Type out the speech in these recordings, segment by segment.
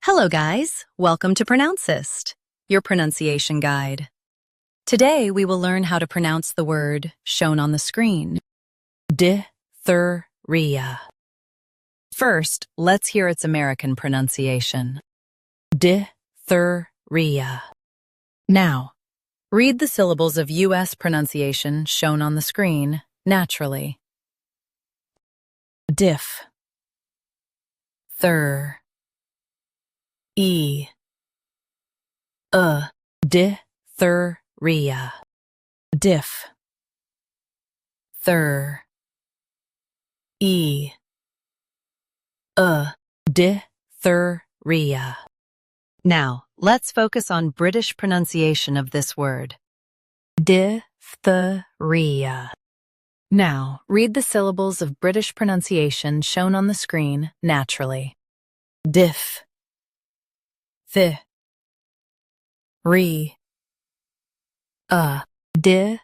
Hello guys, welcome to Pronouncist, your pronunciation guide. Today we will learn how to pronounce the word shown on the screen, DIPHTHERIA. First, let's hear its American pronunciation, DIPHTHERIA. Now, read the syllables of U.S. pronunciation shown on the screen naturally. Diff, thir, DIPHTHERIA. Diff, thir, DIPHTHERIA. Now, let's focus on British pronunciation of this word. Diphtheria. Now, read the syllables of British pronunciation shown on the screen naturally. Diff, Diphtheria. Diff,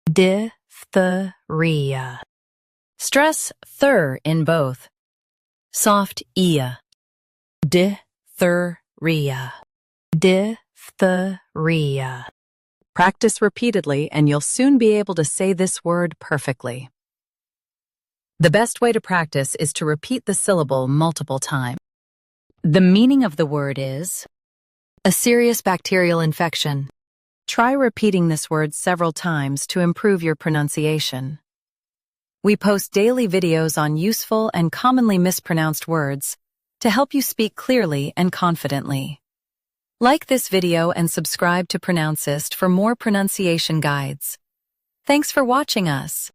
Diphtheria. Stress thir in both. Soft ia. Diphtheria. Diphtheria. Practice repeatedly and you'll soon be able to say this word perfectly. The best way to practice is to repeat the syllable multiple times. The meaning of the word is a serious bacterial infection. Try repeating this word several times to improve your pronunciation. We post daily videos on useful and commonly mispronounced words to help you speak clearly and confidently. Like this video and subscribe to Pronouncist for more pronunciation guides. Thanks for watching us.